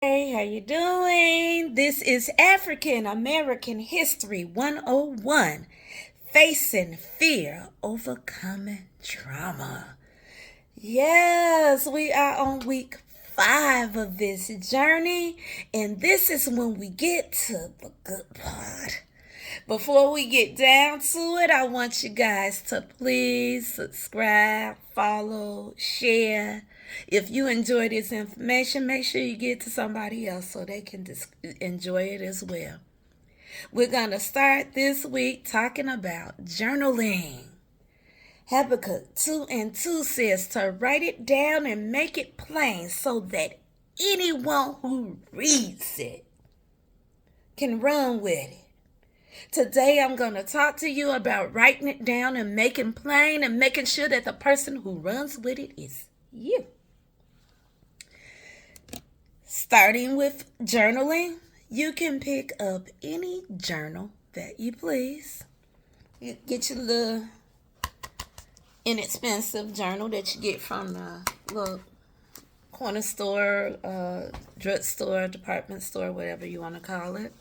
Hey, how you doing? This is African American History 101. Facing fear, overcoming trauma. Yes, we are on week 5 of this journey, and this is when we get to the good part. Before we get down to it, I want you guys to please subscribe, follow, share. If you enjoy this information, make sure you get to somebody else so they can enjoy it as well. We're going to start this week talking about journaling. Habakkuk 2 and 2 says to write it down and make it plain so that anyone who reads it can run with it. Today, I'm going to talk to you about writing it down and making plain and making sure that the person who runs with it is you. Starting with journaling, you can pick up any journal that you please. You get your little inexpensive journal that you get from the little corner store, drugstore, department store, whatever you want to call it.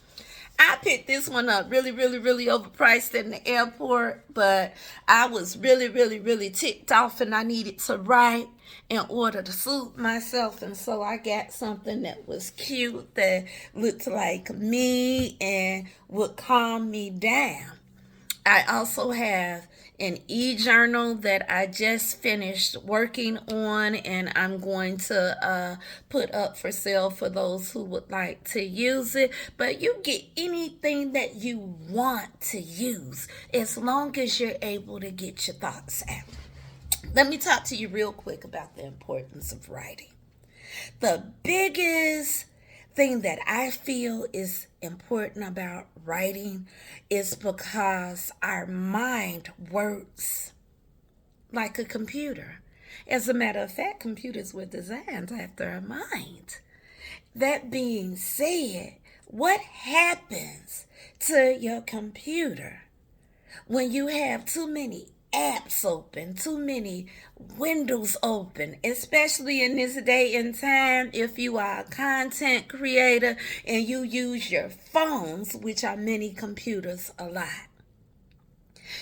I picked this one up really overpriced in the airport, but I was really ticked off and I needed to write in order to soothe myself. And so I got something that was cute, that looked like me and would calm me down. I also have an e-journal that I just finished working on, and I'm going to put up for sale for those who would like to use it. But you get anything that you want to use as long as you're able to get your thoughts out. Let me talk to you real quick about the importance of writing. The biggest thing that I feel is important about writing is because our mind works like a computer. As a matter of fact, computers were designed after our mind. That being said, what happens to your computer when you have too many apps open, too many windows open, especially in this day and time? If you are a content creator and you use your phones, which are many computers a lot,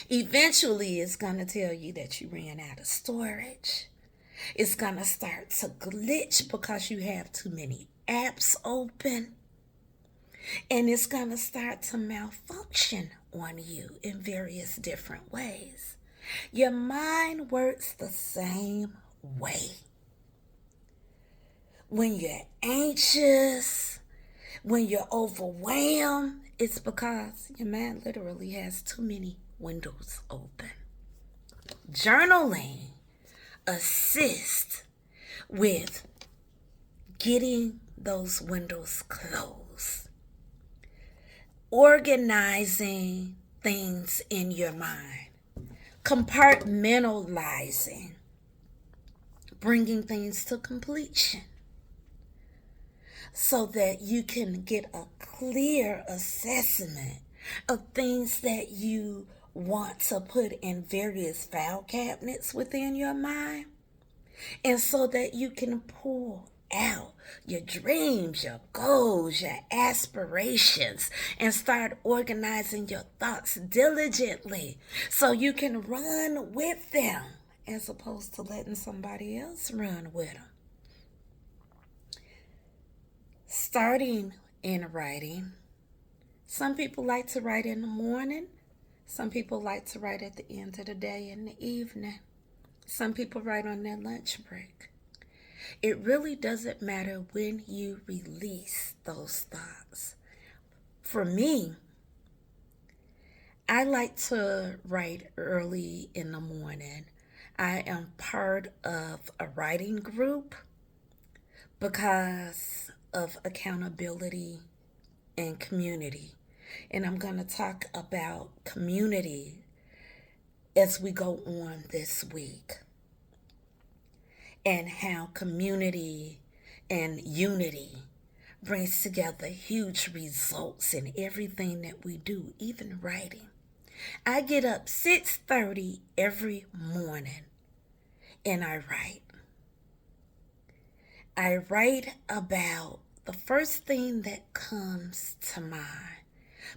eventually it's going to tell you that you ran out of storage. It's going to start to glitch because you have too many apps open. And it's going to start to malfunction on you in various different ways. Your mind works the same way. When you're anxious, when you're overwhelmed, it's because your mind literally has too many windows open. Journaling assists with getting those windows closed. Organizing things in your mind. Compartmentalizing, bringing things to completion so that you can get a clear assessment of things that you want to put in various file cabinets within your mind, and so that you can pull out your dreams, your goals, your aspirations, and start organizing your thoughts diligently so you can run with them as opposed to letting somebody else run with them. Starting in writing, some people like to write in the morning, some people like to write at the end of the day in the evening, some people write on their lunch break. It really doesn't matter when you release those thoughts. For me, I like to write early in the morning. I am part of a writing group because of accountability and community. And I'm going to talk about community as we go on this week, and how community and unity brings together huge results in everything that we do, even writing. I get up 6:30 every morning and I write. I write about the first thing that comes to mind,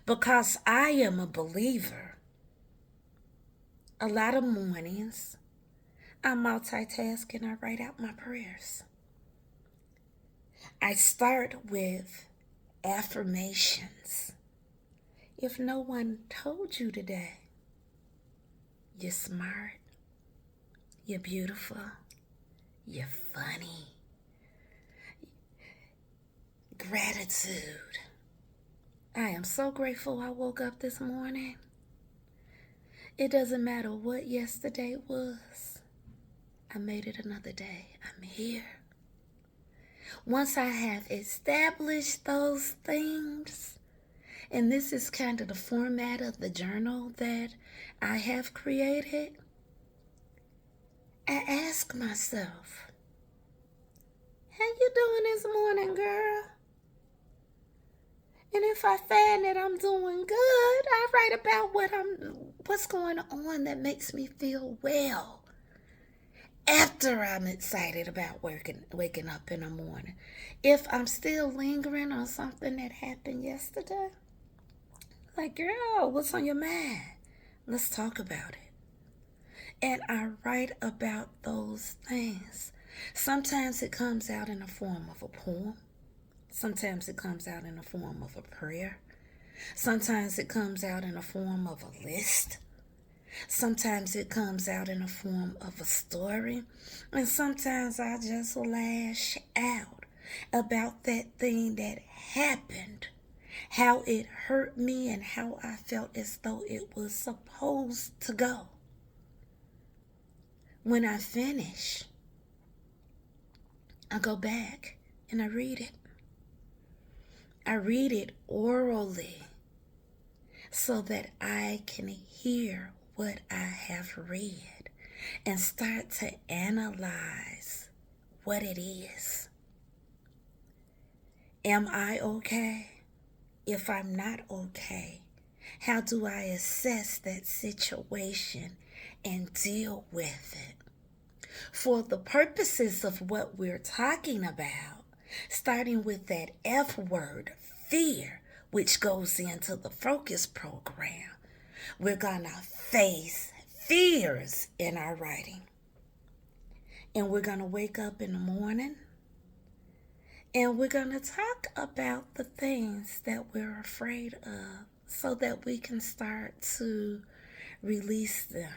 because I am a believer. A lot of mornings, I multitask and I write out my prayers. I start with affirmations. If no one told you today, you're smart, you're beautiful, you're funny. Gratitude. I am so grateful I woke up this morning. It doesn't matter what yesterday was. I made it another day. I'm here. Once I have established those things, and this is kind of the format of the journal that I have created, I ask myself, how you doing this morning, girl? And if I find that I'm doing good, I write about what's going on that makes me feel well. After I'm excited about waking up in the morning. If I'm still lingering on something that happened yesterday, like, girl, what's on your mind? Let's talk about it. And I write about those things. Sometimes it comes out in the form of a poem. Sometimes it comes out in the form of a prayer. Sometimes it comes out in the form of a list. Sometimes it comes out in the form of a story. And sometimes I just lash out about that thing that happened, how it hurt me, and how I felt as though it was supposed to go. When I finish, I go back and I read it. I read it orally so that I can hear what I have read and start to analyze what it is. Am I okay? If I'm not okay, how do I assess that situation and deal with it? For the purposes of what we're talking about, starting with that F word, fear, which goes into the focus program, we're going to face fears in our writing. And we're going to wake up in the morning and we're going to talk about the things that we're afraid of so that we can start to release them.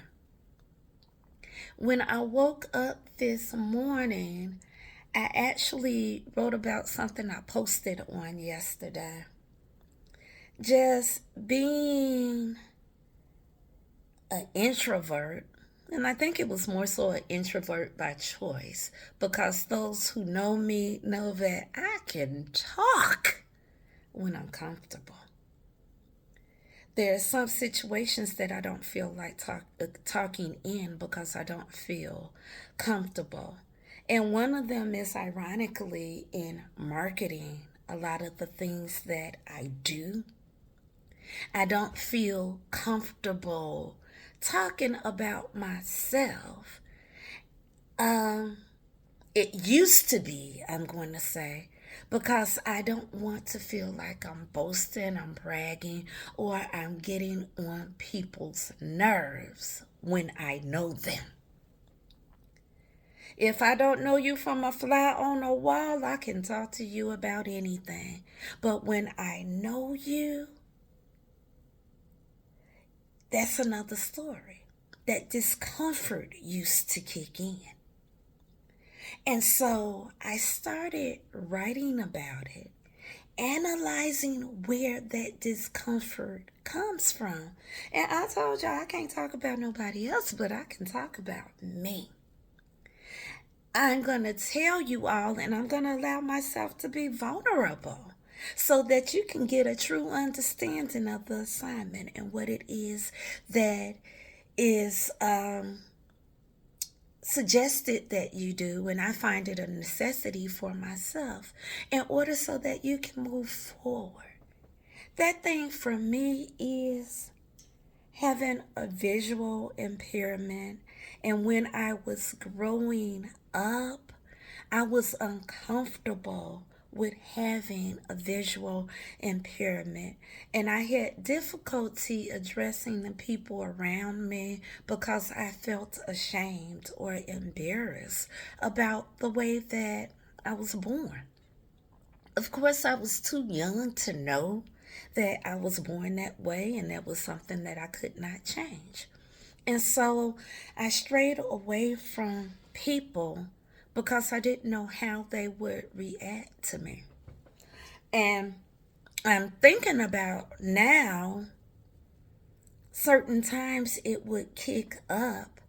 When I woke up this morning, I actually wrote about something I posted on yesterday. Just being an introvert, and I think it was more so an introvert by choice, because those who know me know that I can talk when I'm comfortable. There are some situations that I don't feel like talking in because I don't feel comfortable. And one of them is, ironically, in marketing. A lot of the things that I do, I don't feel comfortable talking about myself. It used to be, I'm going to say, because I don't want to feel like I'm boasting, I'm bragging, or I'm getting on people's nerves when I know them. If I don't know you from a fly on a wall, I can talk to you about anything. But when I know you, that's another story. That discomfort used to kick in. And so I started writing about it, analyzing where that discomfort comes from. And I told y'all I can't talk about nobody else, but I can talk about me. I'm going to tell you all, and I'm going to allow myself to be vulnerable so that you can get a true understanding of the assignment and what it is that is suggested that you do, and I find it a necessity for myself in order so that you can move forward. That thing for me is having a visual impairment, and when I was growing up, I was uncomfortable with having a visual impairment, and I had difficulty addressing the people around me because I felt ashamed or embarrassed about the way that I was born. Of course, I was too young to know that I was born that way, and that was something that I could not change. And so I strayed away from people because I didn't know how they would react to me. And I'm thinking about now, certain times it would kick up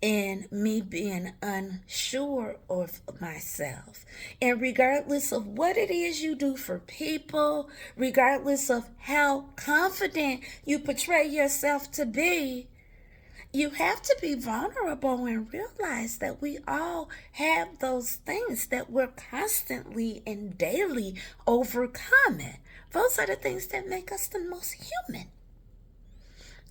and me being unsure of myself. And regardless of what it is you do for people, regardless of how confident you portray yourself to be, you have to be vulnerable and realize that we all have those things that we're constantly and daily overcoming. Those are the things that make us the most human.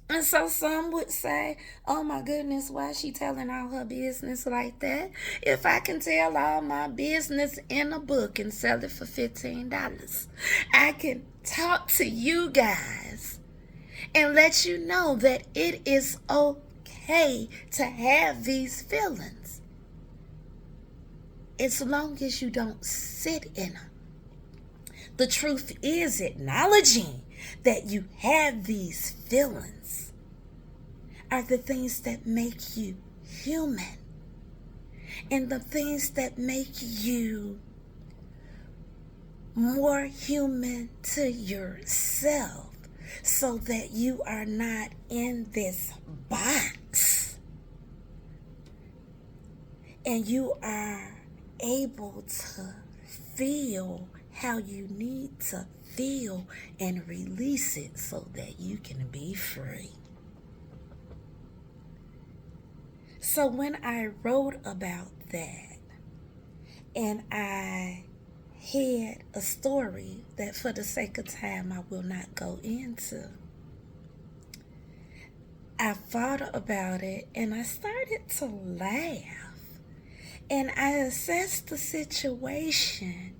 And so some would say, oh my goodness, why is she telling all her business like that? If I can tell all my business in a book and sell it for $15, I can talk to you guys and let you know that it is okay to have these feelings as long as you don't sit in them. The truth is, acknowledging that you have these feelings are the things that make you human, and the things that make you more human to yourself, so that you are not in this box and you are able to feel how you need to feel and release it so that you can be free. So when I wrote about that, and I had a story that for the sake of time I will not go into, I thought about it and I started to laugh, and I assessed the situation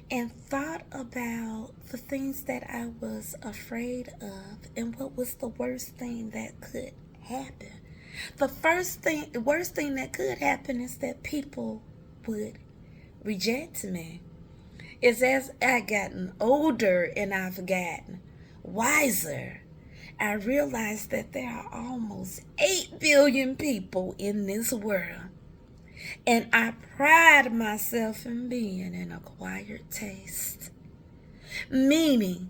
and thought about the things that I was afraid of and what was the worst thing that could happen. The worst thing that could happen is that people would reject me. It's as I've gotten older and I've gotten wiser, I realized that there are almost 8 billion people in this world. And I pride myself in being an acquired taste, meaning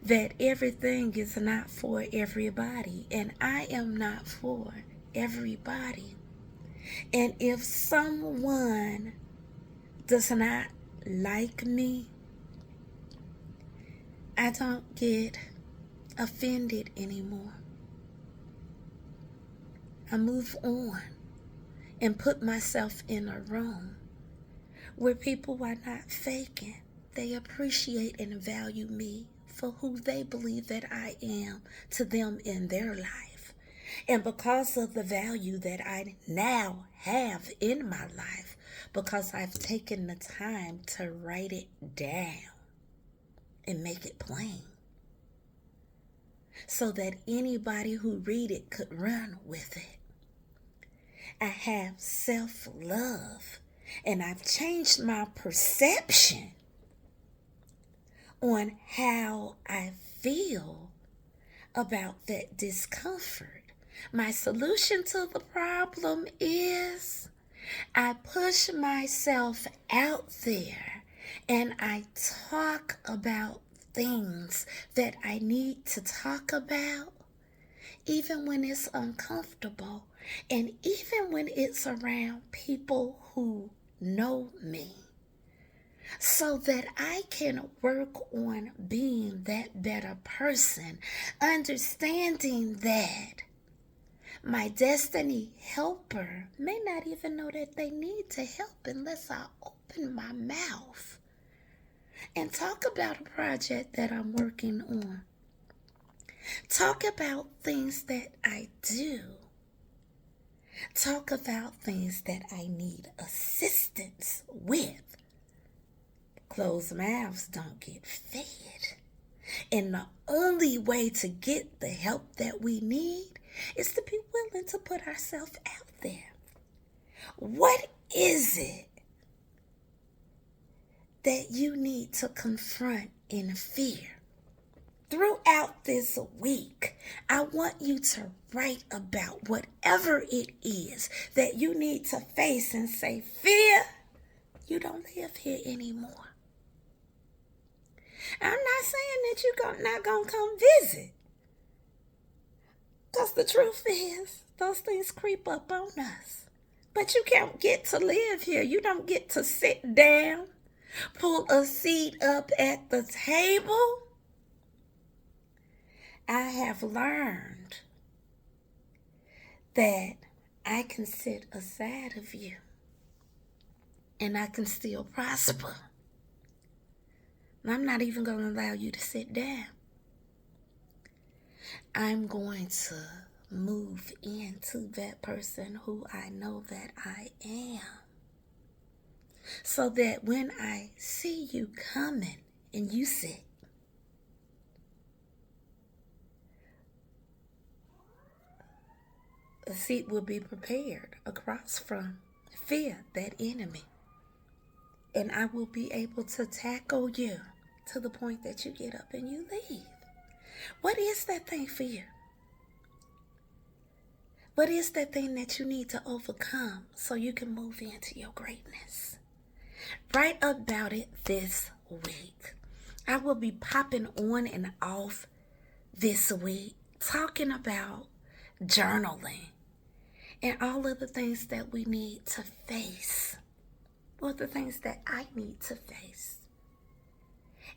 that everything is not for everybody, and I am not for everybody. And if someone does not like me, I don't get offended anymore. I move on and put myself in a room where people are not faking. They appreciate and value me for who they believe that I am to them in their life. And because of the value that I now have in my life, because I've taken the time to write it down and make it plain, so that anybody who read it could run with it. I have self-love, and I've changed my perception on how I feel about that discomfort. My solution to the problem is I push myself out there and I talk about things that I need to talk about, even when it's uncomfortable, and even when it's around people who know me, so that I can work on being that better person, understanding that my destiny helper may not even know that they need to help unless I open my mouth and talk about a project that I'm working on. Talk about things that I do. Talk about things that I need assistance with. Closed mouths don't get fed. And the only way to get the help that we need is to be willing to put ourselves out there. What is it that you need to confront in fear? Throughout this week, I want you to write about whatever it is that you need to face and say, fear, you don't live here anymore. I'm not saying that you're not going to come visit. Because the truth is, those things creep up on us. But you can't get to live here. You don't get to sit down, pull a seat up at the table. I have learned that I can sit aside of you and I can still prosper. And I'm not even going to allow you to sit down. I'm going to move into that person who I know that I am. So that when I see you coming and you sit, a seat will be prepared across from fear, that enemy. And I will be able to tackle you to the point that you get up and you leave. What is that thing for you? What is that thing that you need to overcome so you can move into your greatness? Write about it this week. I will be popping on and off this week talking about journaling and all of the things that we need to face, or the things that I need to face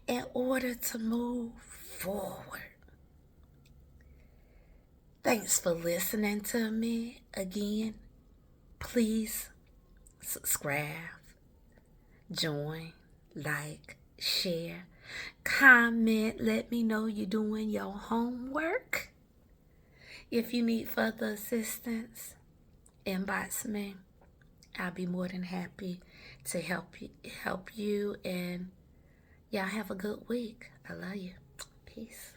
in order to move forward. Thanks for listening to me. Again, please subscribe, join, like, share, comment. Let me know you're doing your homework. If you need further assistance, inbox me. I'll be more than happy to help you. And y'all have a good week. I love you. Peace.